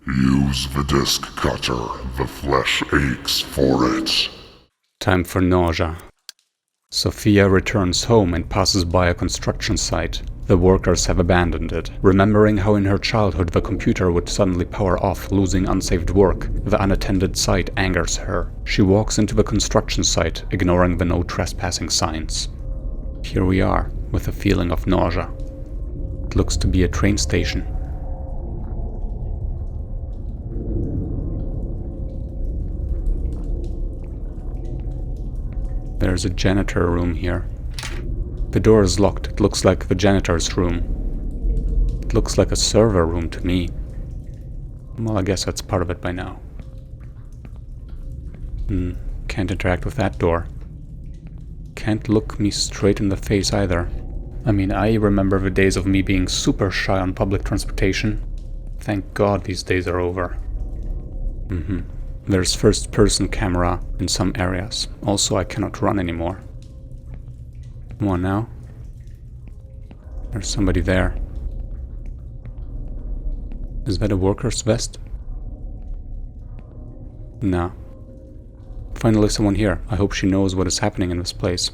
Use the disc cutter. The flesh aches for it. Time for nausea. Sophia returns home and passes by a construction site. The workers have abandoned it. Remembering how in her childhood the computer would suddenly power off, losing unsaved work, the unattended site angers her. She walks into the construction site, ignoring the no trespassing signs. Here we are, with a feeling of nausea. It looks to be a train station. There's a janitor room here. The door is locked. It looks like the janitor's room. It looks like a server room to me. Well, I guess that's part of it by now. Can't interact with that door. Can't look me straight in the face either. I mean, I remember the days of me being super shy on public transportation. Thank God these days are over. There's first-person camera in some areas. Also, I cannot run anymore. Come on now. There's somebody there. Is that a worker's vest? Nah. Finally someone here. I hope she knows what is happening in this place.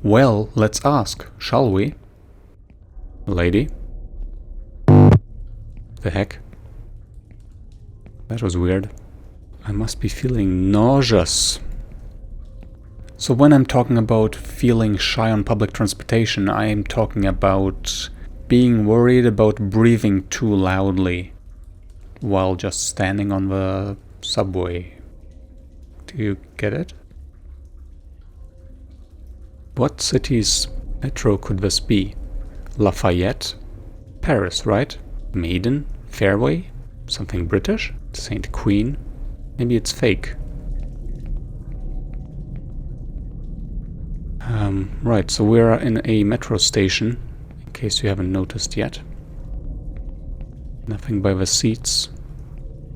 Well, let's ask, shall we? Lady? The heck? That was weird. I must be feeling nauseous. So when I'm talking about feeling shy on public transportation, I am talking about being worried about breathing too loudly while just standing on the subway. Do you get it? What city's metro could this be? Lafayette? Paris, right? Maiden? Fairway? Something British? Saint Queen? Maybe it's fake. Right, so we're in a metro station, in case you haven't noticed yet. Nothing by the seats.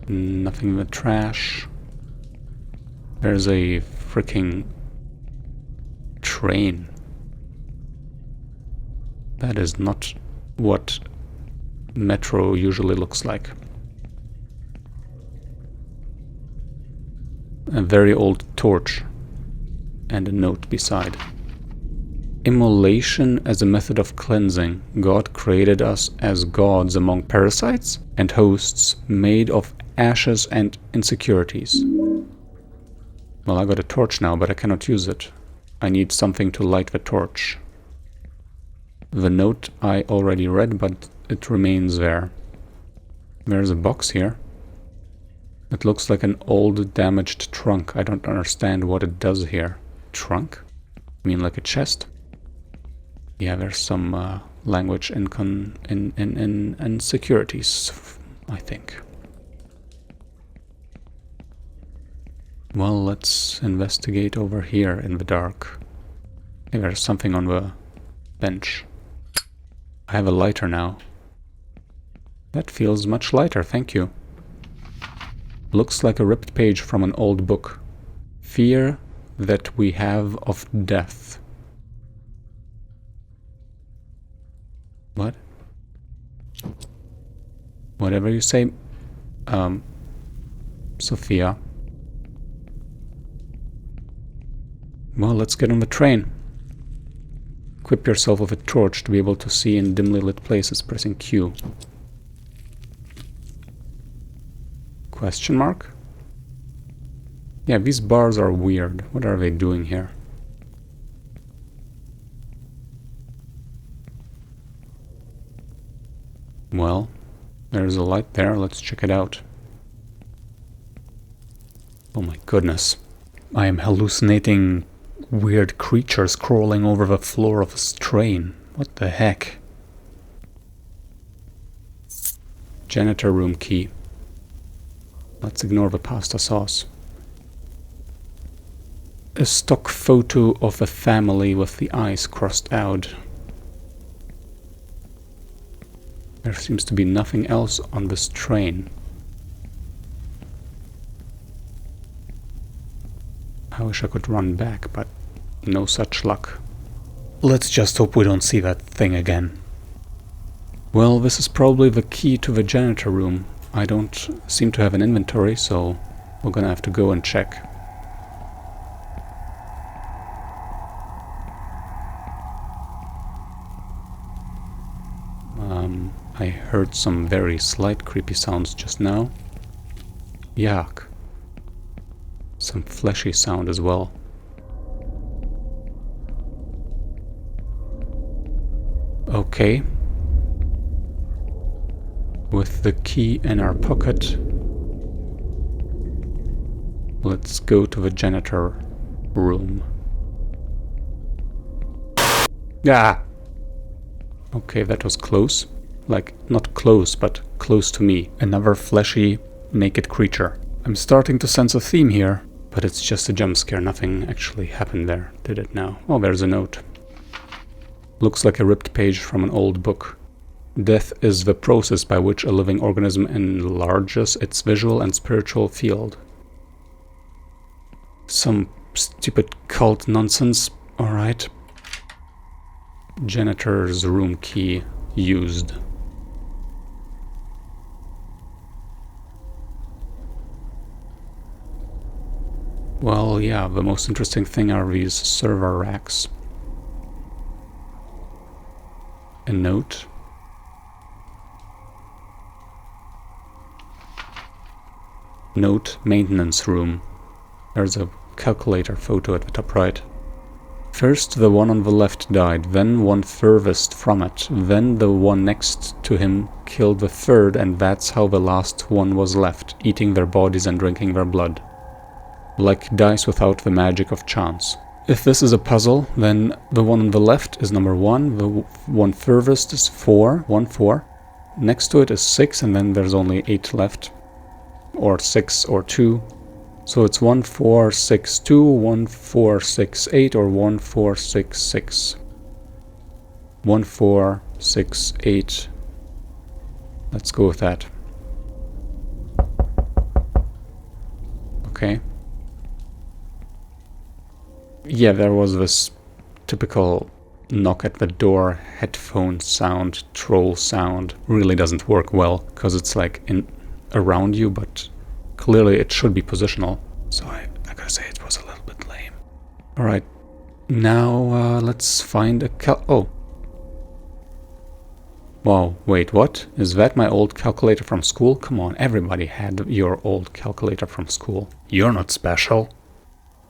Nothing in the trash. There's a freaking train. That is not what metro usually looks like. A very old torch and a note beside. Immolation as a method of cleansing. God created us as gods among parasites and hosts made of ashes and insecurities. Well, I got a torch now, but I cannot use it. I need something to light the torch. The note I already read, but it remains there. There's a box here. It looks like an old damaged trunk. I don't understand what it does here. Trunk? I mean like a chest? Yeah, there's some language in securities, I think. Well, let's investigate over here in the dark. Hey, there's something on the bench. I have a lighter now. That feels much lighter, thank you. Looks like a ripped page from an old book. Fear that we have of death. What? Whatever you say, Sophia. Well, let's get on the train. Equip yourself with a torch to be able to see in dimly lit places, pressing Q. Question mark? Yeah, these bars are weird. What are they doing here? Well, there's a light there. Let's check it out. Oh my goodness. I am hallucinating weird creatures crawling over the floor of this train. What the heck? Janitor room key. Let's ignore the pasta sauce. A stock photo of a family with the eyes crossed out. There seems to be nothing else on this train. I wish I could run back, but no such luck. Let's just hope we don't see that thing again. Well, this is probably the key to the janitor room. I don't seem to have an inventory, so we're gonna have to go and check. I heard some very slight creepy sounds just now. Yuck. Some fleshy sound as well. Okay. With the key in our pocket, let's go to the janitor room. Ah! Okay, that was close. Like, not close, but close to me. Another fleshy, naked creature. I'm starting to sense a theme here, but it's just a jump scare. Nothing actually happened there, did it now? Oh, there's a note. Looks like a ripped page from an old book. Death is the process by which a living organism enlarges its visual and spiritual field. Some stupid cult nonsense. Alright. Janitor's room key used. Well, yeah, the most interesting thing are these server racks. A note. Note, maintenance room. There's a calculator photo at the top right. First the one on the left died, then one furthest from it, then the one next to him killed the third, and that's how the last one was left, eating their bodies and drinking their blood. Like dice without the magic of chance. If this is a puzzle, then the one on the left is number 1, the one furthest is 4, 1, 4. Next to it is 6, and then there's only 8 left. Or 6 or 2. So it's 1, 4, 6, 2, 1, 4, 6, 8, or 1, 4, 6, 6. 1, 4, 6, 8. Let's go with that. Okay. Yeah, there was this typical knock at the door, headphone sound, troll sound. Really doesn't work well, because it's like around you, but clearly it should be positional. So I gotta say it was a little bit lame. Alright, now let's find a oh. Wow, wait, what? Is that my old calculator from school? Come on, everybody had your old calculator from school. You're not special.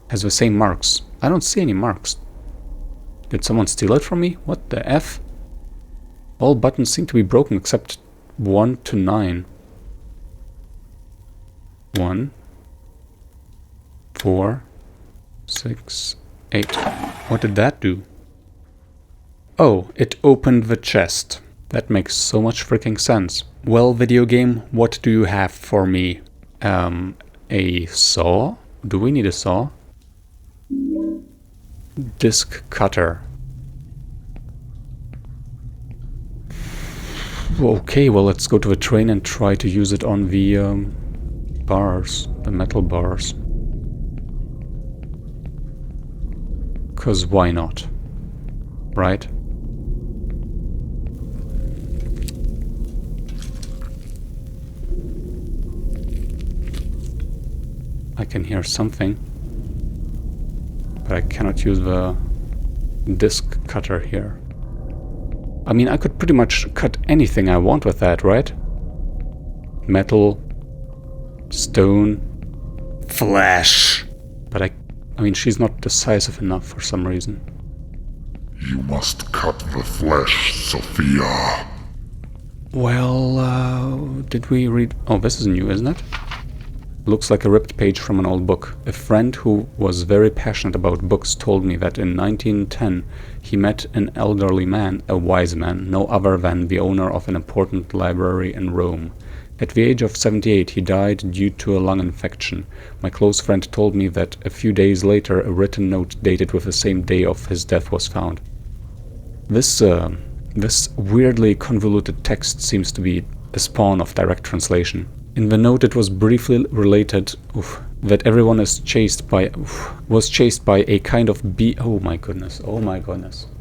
Has the same marks. I don't see any marks. Did someone steal it from me? What the F? All buttons seem to be broken except 1 to 9. 1, 4, 6, 8. What did that do? Oh, it opened the chest. That makes so much freaking sense. Well, video game, what do you have for me? A saw? Do we need a saw? Disc cutter. Okay, well, let's go to the train and try to use it on the bars, the metal bars. 'Cause why not? Right? I can hear something, but I cannot use the disc cutter here. I mean, I could pretty much cut anything I want with that, right? Metal, stone, flesh. But I mean, she's not decisive enough for some reason. You must cut the flesh, Sophia. Well, did we read... Oh, this is new, isn't it? Looks like a ripped page from an old book. A friend who was very passionate about books told me that in 1910 he met an elderly man, a wise man, no other than the owner of an important library in Rome. At the age of 78 he died due to a lung infection. My close friend told me that a few days later a written note dated with the same day of his death was found. This weirdly convoluted text seems to be a spawn of direct translation. In the note it was briefly related that everyone was chased by a kind of oh my goodness,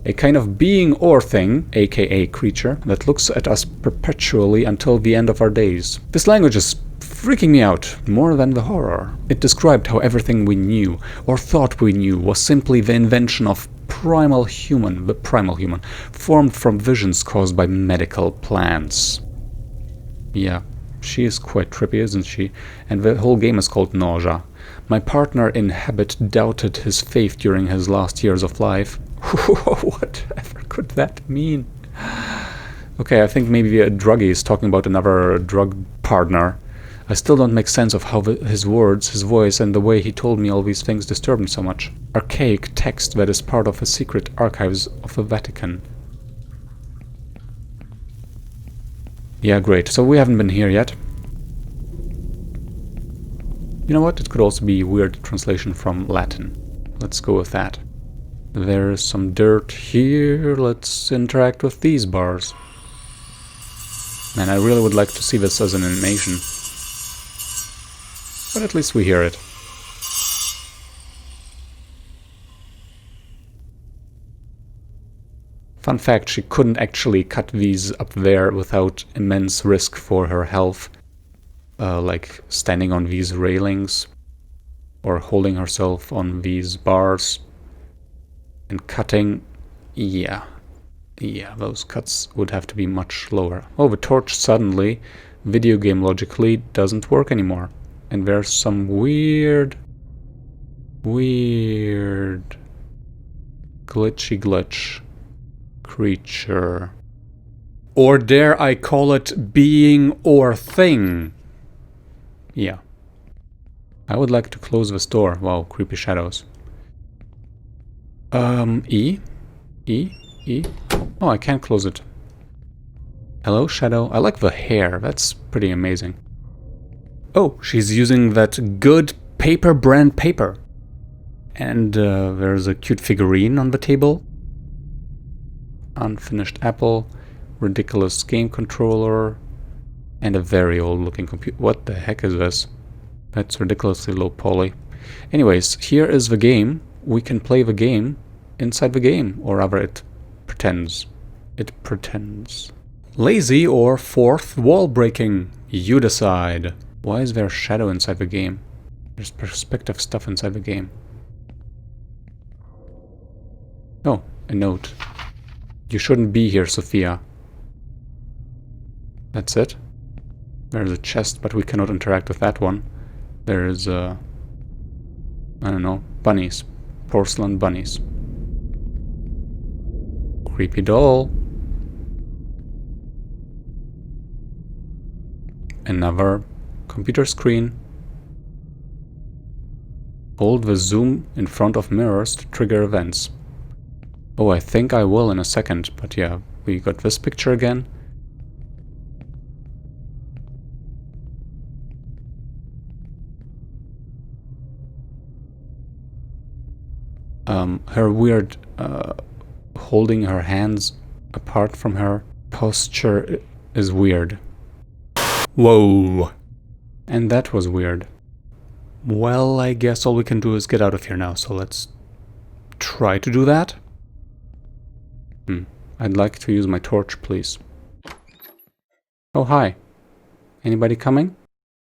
A kind of being or thing, aka creature, that looks at us perpetually until the end of our days. This language is freaking me out more than the horror. It described how everything we knew, or thought we knew, was simply the invention of the primal human, formed from visions caused by medical plants. Yeah, she is quite trippy, isn't she? And the whole game is called Nausea. My partner in habit doubted his faith during his last years of life. Whatever could that mean? Okay, I think maybe a druggie is talking about another drug partner. I still don't make sense of how his words, his voice, and the way he told me all these things disturbed me so much. Archaic text that is part of the secret archives of the Vatican. Yeah, great. So we haven't been here yet. You know what? It could also be weird translation from Latin. Let's go with that. There's some dirt here. Let's interact with these bars. Man, I really would like to see this as an animation. But at least we hear it. Fun fact, she couldn't actually cut these up there without immense risk for her health. Like standing on these railings or holding herself on these bars and cutting. Yeah, those cuts would have to be much lower. Oh, the torch suddenly, video game logically, doesn't work anymore. And there's some weird glitch creature. Or dare I call it being or thing? Yeah. I would like to close this door. Wow, creepy shadows. E? Oh, I can't close it. Hello, shadow. I like the hair. That's pretty amazing. Oh, she's using that good paper brand paper. And there's a cute figurine on the table. Unfinished apple. Ridiculous game controller. And a very old looking computer. What the heck is this? That's ridiculously low poly. Anyways, here is the game. We can play the game inside the game. Or rather, it pretends. It pretends. Lazy or fourth wall breaking? You decide. Why is there a shadow inside the game? There's perspective stuff inside the game. Oh, a note. You shouldn't be here, Sophia. That's it. There's a chest, but we cannot interact with that one. There's, I don't know, bunnies. Porcelain bunnies. Creepy doll. Another computer screen. Hold the zoom in front of mirrors to trigger events. Oh, I think I will in a second, but yeah, we got this picture again. Her weird holding her hands apart from her posture is weird. Whoa! And that was weird. Well, I guess all we can do is get out of here now, so let's try to do that. I'd like to use my torch, please. Oh, hi. Anybody coming?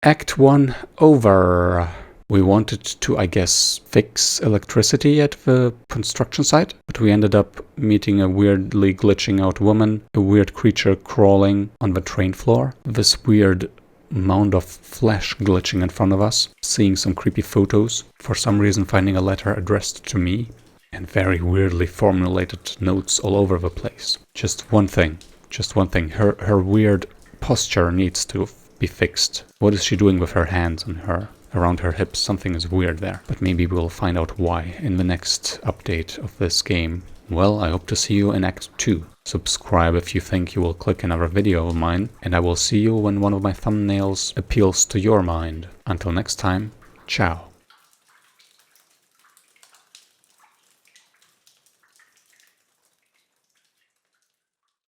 Act 1 over. We wanted to, I guess, fix electricity at the construction site, but we ended up meeting a weirdly glitching out woman, a weird creature crawling on the train floor, this weird mound of flesh glitching in front of us, seeing some creepy photos, for some reason finding a letter addressed to me, and very weirdly formulated notes all over the place. Just one thing. Her weird posture needs to be fixed. What is she doing with her hands on her? Around her hips, something is weird there. But maybe we'll find out why in the next update of this game. Well, I hope to see you in Act 2. Subscribe if you think you will click another video of mine, and I will see you when one of my thumbnails appeals to your mind. Until next time, ciao.